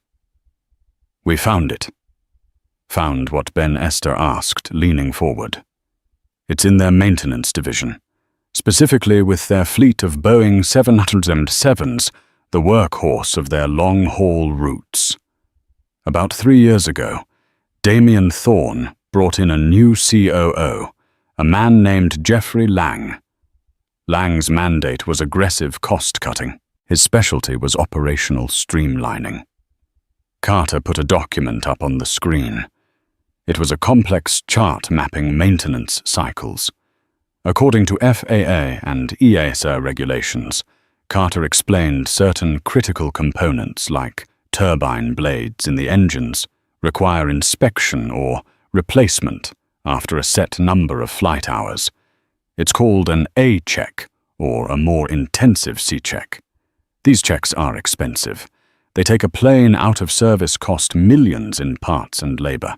"We found it." Found what Ben Esther asked, leaning forward. "It's in their maintenance division. specifically with their fleet of Boeing 707s, the workhorse of their long-haul routes. About 3 years ago, Damien Thorne brought in a new COO, a man named Jeffrey Lang. Lang's mandate was aggressive cost-cutting. His specialty was operational streamlining. Carter put a document up on the screen. It was a complex chart mapping maintenance cycles. According to FAA and EASA regulations, Carter explained certain critical components like turbine blades in the engines require inspection or replacement after a set number of flight hours. It's called an A check or a more intensive C check. These checks are expensive. They take a plane out of service cost millions in parts and labor.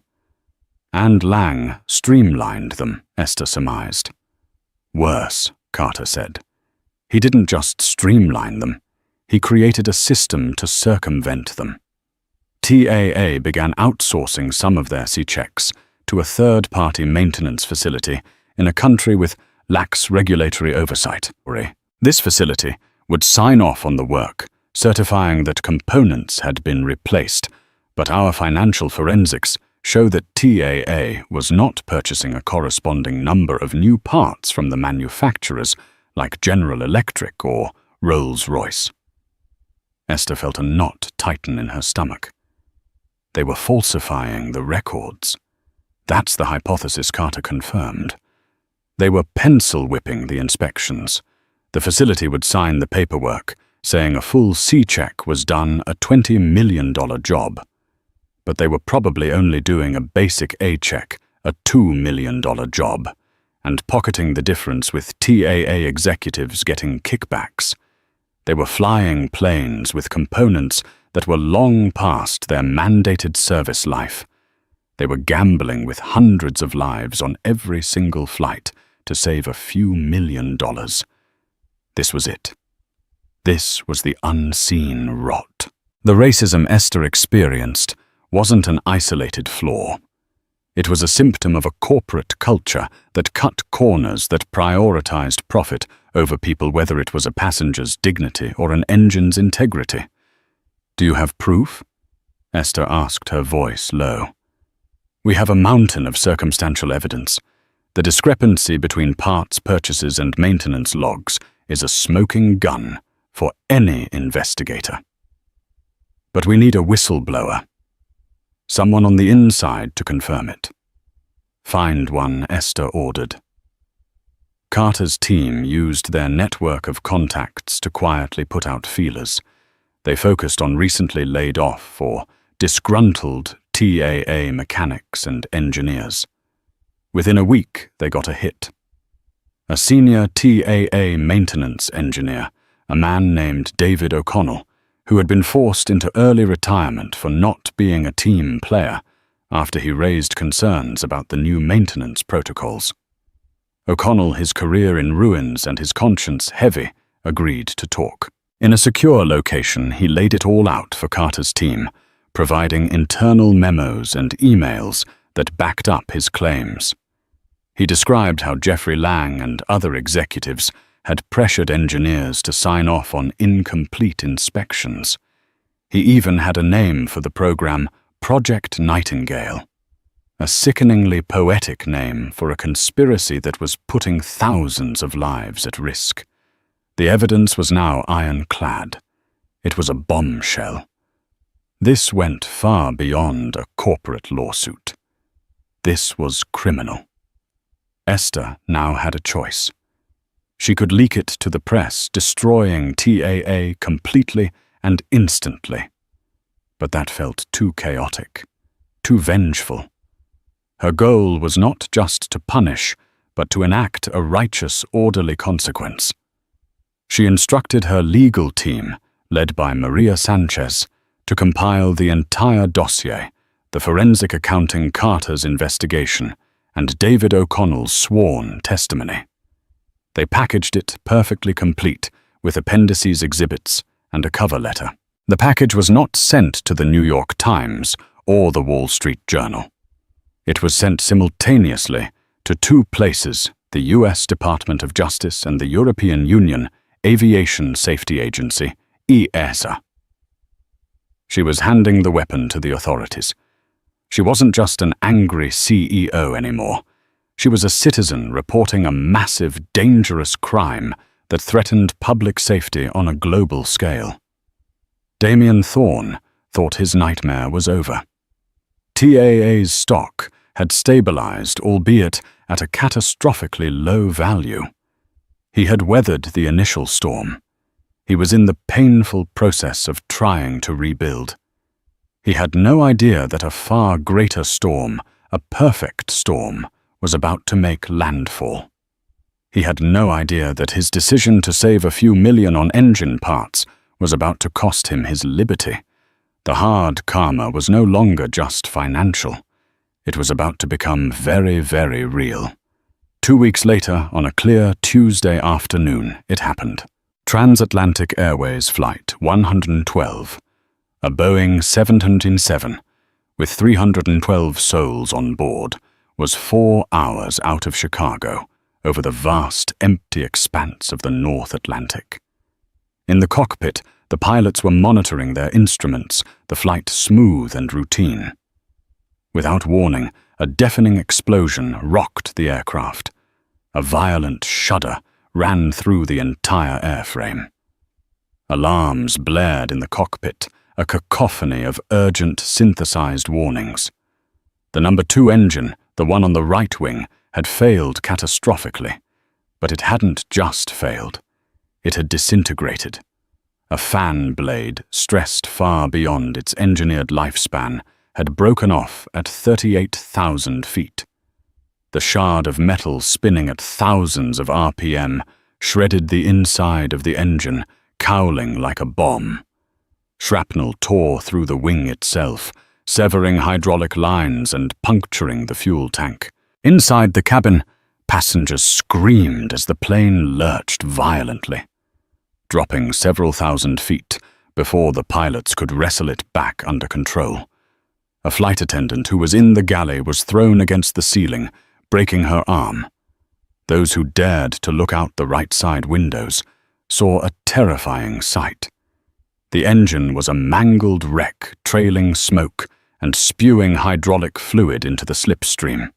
And Lang streamlined them, Esther surmised. Worse, Carter said. He didn't just streamline them. He created a system to circumvent them. TAA began outsourcing some of their C-checks to a third-party maintenance facility in a country with lax regulatory oversight. This facility would sign off on the work, certifying that components had been replaced, but our financial forensics show that TAA was not purchasing a corresponding number of new parts from the manufacturers like General Electric or Rolls-Royce. Esther felt a knot tighten in her stomach. They were falsifying the records. That's the hypothesis Carter confirmed. They were pencil-whipping the inspections. The facility would sign the paperwork, saying a full C-check was done a $20 million job. But they were probably only doing a basic A-check, a $2 million job, and pocketing the difference with TAA executives getting kickbacks. They were flying planes with components that were long past their mandated service life. They were gambling with hundreds of lives on every single flight to save a few $1 million. This was it. This was the unseen rot. The racism Esther experienced wasn't an isolated flaw. It was a symptom of a corporate culture that cut corners, that prioritized profit over people, whether it was a passenger's dignity or an engine's integrity. "Do you have proof?" Esther asked, her voice low. "We have a mountain of circumstantial evidence. The discrepancy between parts purchases and maintenance logs is a smoking gun for any investigator. But we need a whistleblower. Someone on the inside to confirm it." "Find one," Esther ordered. Carter's team used their network of contacts to quietly put out feelers. They focused on recently laid off or disgruntled TAA mechanics and engineers. Within a week, they got a hit. A senior TAA maintenance engineer, a man named David O'Connell, who had been forced into early retirement for not being a team player after he raised concerns about the new maintenance protocols. O'Connell, his career in ruins and his conscience heavy, agreed to talk. In a secure location, he laid it all out for Carter's team, providing internal memos and emails that backed up his claims. He described how Jeffrey Lang and other executives had pressured engineers to sign off on incomplete inspections. He even had a name for the program, Project Nightingale, a sickeningly poetic name for a conspiracy that was putting thousands of lives at risk. The evidence was now ironclad. It was a bombshell. This went far beyond a corporate lawsuit. This was criminal. Esther now had a choice. She could leak it to the press, destroying TAA completely and instantly. But that felt too chaotic, too vengeful. Her goal was not just to punish, but to enact a righteous, orderly consequence. She instructed her legal team, led by Maria Sanchez, to compile the entire dossier, the forensic accounting Carter's investigation, and David O'Connell's sworn testimony. They packaged it perfectly complete with appendices, exhibits, and a cover letter. The package was not sent to the New York Times or the Wall Street Journal. It was sent simultaneously to two places, the US Department of Justice and the European Union Aviation Safety Agency, EASA. She was handing the weapon to the authorities. She wasn't just an angry CEO anymore. She was a citizen reporting a massive, dangerous crime that threatened public safety on a global scale. Damien Thorne thought his nightmare was over. TAA's stock had stabilized, albeit at a catastrophically low value. He had weathered the initial storm. He was in the painful process of trying to rebuild. He had no idea that a far greater storm, a perfect storm, was about to make landfall. He had no idea that his decision to save a few million on engine parts was about to cost him his liberty. The hard karma was no longer just financial. It was about to become very, very real. 2 weeks later, on a clear Tuesday afternoon, it happened. Transatlantic Airways Flight 112, a Boeing 707, with 312 souls on board, was 4 hours out of Chicago, over the vast, empty expanse of the North Atlantic. In the cockpit, the pilots were monitoring their instruments, the flight smooth and routine. Without warning, a deafening explosion rocked the aircraft. A violent shudder ran through the entire airframe. Alarms blared in the cockpit, a cacophony of urgent synthesized warnings. The number 2 engine, the one on the right wing, had failed catastrophically. But it hadn't just failed. It had disintegrated. A fan blade, stressed far beyond its engineered lifespan, had broken off at 38,000 feet. The shard of metal spinning at thousands of RPM shredded the inside of the engine, cowling like a bomb. Shrapnel tore through the wing itself, severing hydraulic lines and puncturing the fuel tank. Inside the cabin, passengers screamed as the plane lurched violently, dropping several thousand feet before the pilots could wrestle it back under control. A flight attendant who was in the galley was thrown against the ceiling, breaking her arm. Those who dared to look out the right side windows saw a terrifying sight. The engine was a mangled wreck, trailing smoke and spewing hydraulic fluid into the slipstream.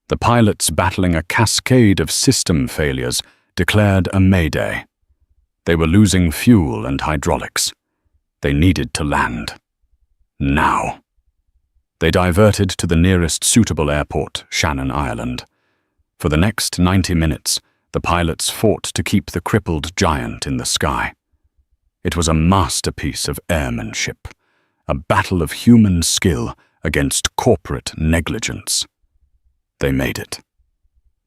The pilots, battling a cascade of system failures, declared a mayday. They were losing fuel and hydraulics. They needed to land. Now. They diverted to the nearest suitable airport, Shannon, Ireland. For the next 90 minutes, the pilots fought to keep the crippled giant in the sky. It was a masterpiece of airmanship, a battle of human skill against corporate negligence. They made it.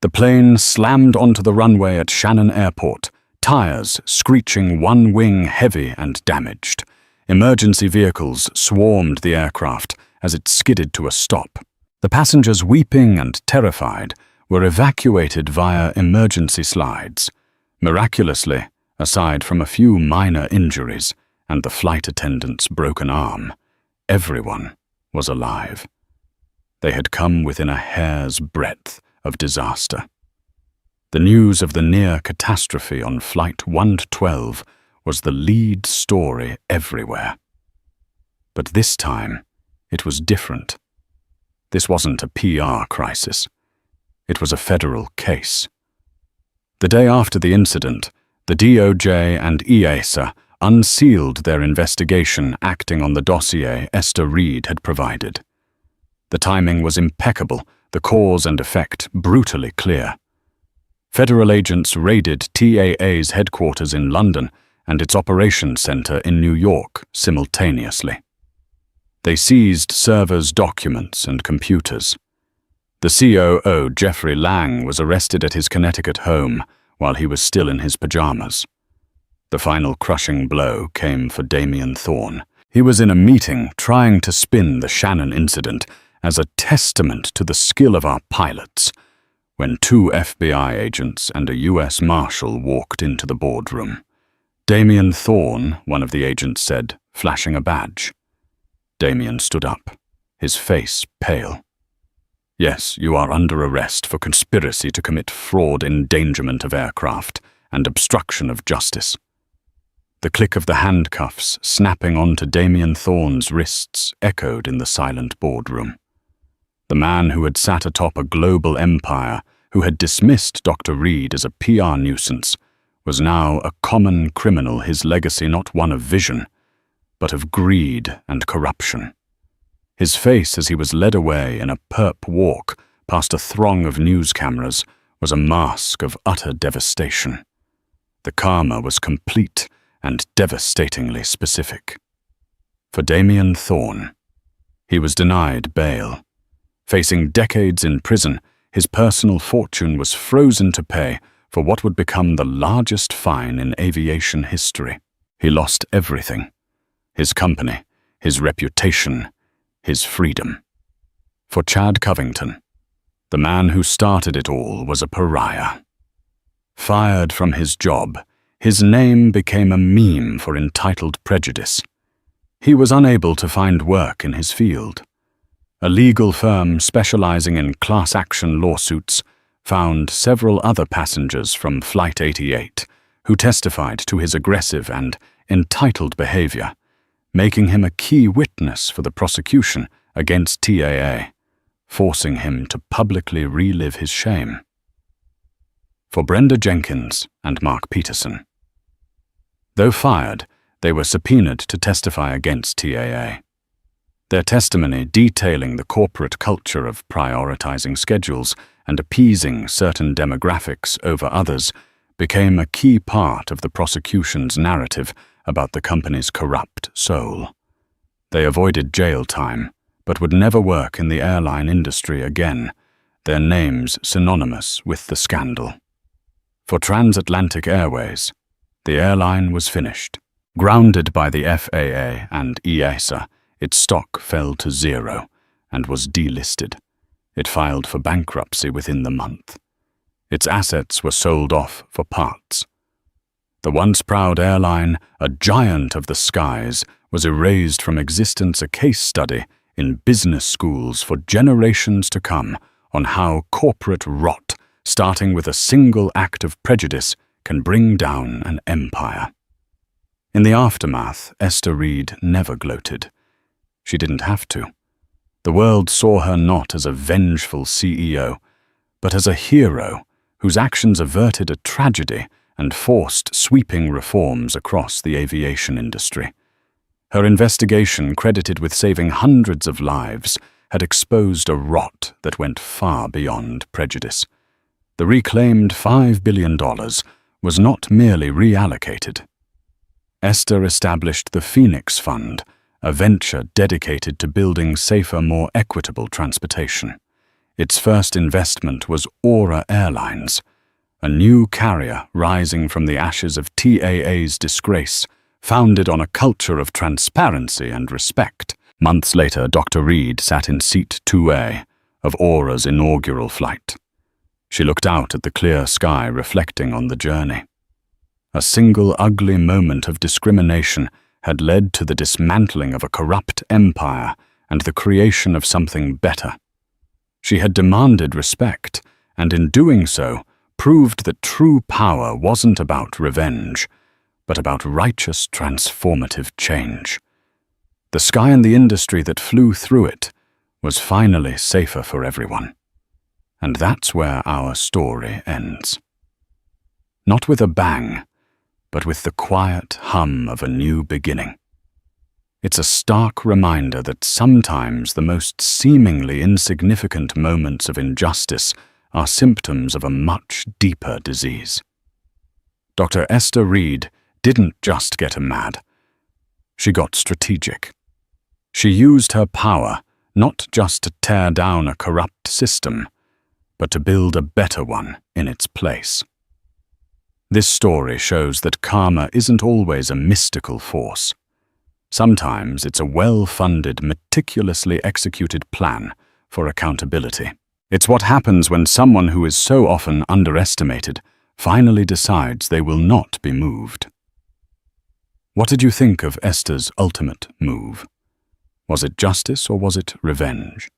The plane slammed onto the runway at Shannon Airport, tires screeching, one wing heavy and damaged. Emergency vehicles swarmed the aircraft as it skidded to a stop. The passengers, weeping and terrified, were evacuated via emergency slides. Miraculously, aside from a few minor injuries and the flight attendant's broken arm, everyone was alive. They had come within a hair's breadth of disaster. The news of the near catastrophe on Flight 112 was the lead story everywhere. But this time, it was different. This wasn't a PR crisis. It was a federal case. The day after the incident, the DOJ and EASA unsealed their investigation, acting on the dossier Esther Reed had provided. The timing was impeccable, the cause and effect brutally clear. Federal agents raided TAA's headquarters in London and its operations center in New York simultaneously. They seized servers, documents, and computers. The COO, Jeffrey Lang, was arrested at his Connecticut home while he was still in his pajamas. The final crushing blow came for Damien Thorne. He was in a meeting trying to spin the Shannon incident as a testament to the skill of our pilots, when 2 FBI agents and a US Marshal walked into the boardroom. Damien Thorne, one of the agents said, flashing a badge. Damien stood up, his face pale. Yes, you are under arrest for conspiracy to commit fraud, endangerment of aircraft, and obstruction of justice. The click of the handcuffs snapping onto Damien Thorne's wrists echoed in the silent boardroom. The man who had sat atop a global empire, who had dismissed Dr. Reed as a PR nuisance, was now a common criminal, his legacy not one of vision, but of greed and corruption. His face as he was led away in a perp walk past a throng of news cameras was a mask of utter devastation. The karma was complete and devastatingly specific. For Damien Thorne, he was denied bail. Facing decades in prison, his personal fortune was frozen to pay for what would become the largest fine in aviation history. He lost everything: his company, his reputation, his freedom. For Chad Covington, the man who started it all was a pariah. Fired from his job, his name became a meme for entitled prejudice. He was unable to find work in his field. A legal firm specializing in class action lawsuits found several other passengers from Flight 88 who testified to his aggressive and entitled behavior, making him a key witness for the prosecution against TAA, forcing him to publicly relive his shame. For Brenda Jenkins and Mark Peterson, though fired, they were subpoenaed to testify against TAA. Their testimony detailing the corporate culture of prioritizing schedules and appeasing certain demographics over others became a key part of the prosecution's narrative about the company's corrupt soul. They avoided jail time, but would never work in the airline industry again, their names synonymous with the scandal. For Transatlantic Airways, the airline was finished. Grounded by the FAA and EASA, its stock fell to zero and was delisted. It filed for bankruptcy within the month. Its assets were sold off for parts. The once proud airline, a giant of the skies, was erased from existence, a case study in business schools for generations to come on how corporate rot, starting with a single act of prejudice, can bring down an empire. In the aftermath, Esther Reed never gloated. She didn't have to. The world saw her not as a vengeful CEO, but as a hero whose actions averted a tragedy and forced sweeping reforms across the aviation industry. Her investigation, credited with saving hundreds of lives, had exposed a rot that went far beyond prejudice. The reclaimed $5 billion was not merely reallocated. Esther established the Phoenix Fund, a venture dedicated to building safer, more equitable transportation. Its first investment was Aura Airlines, a new carrier rising from the ashes of TAA's disgrace, founded on a culture of transparency and respect. Months later, Dr. Reed sat in seat 2A of Aura's inaugural flight. She looked out at the clear sky, reflecting on the journey. A single ugly moment of discrimination had led to the dismantling of a corrupt empire and the creation of something better. She had demanded respect, and in doing so, proved that true power wasn't about revenge, but about righteous transformative change. The sky and the industry that flew through it was finally safer for everyone. And that's where our story ends. Not with a bang, but with the quiet hum of a new beginning. It's a stark reminder that sometimes the most seemingly insignificant moments of injustice are symptoms of a much deeper disease. Dr. Esther Reed didn't just get mad. She got strategic. She used her power not just to tear down a corrupt system, but to build a better one in its place. This story shows that karma isn't always a mystical force. Sometimes it's a well-funded, meticulously executed plan for accountability. It's what happens when someone who is so often underestimated finally decides they will not be moved. What did you think of Esther's ultimate move? Was it justice or was it revenge?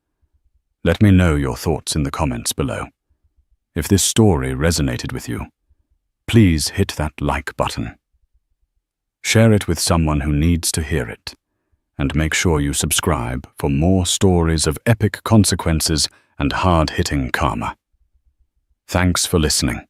Let me know your thoughts in the comments below. If this story resonated with you, please hit that like button. Share it with someone who needs to hear it, and make sure you subscribe for more stories of epic consequences and hard-hitting karma. Thanks for listening.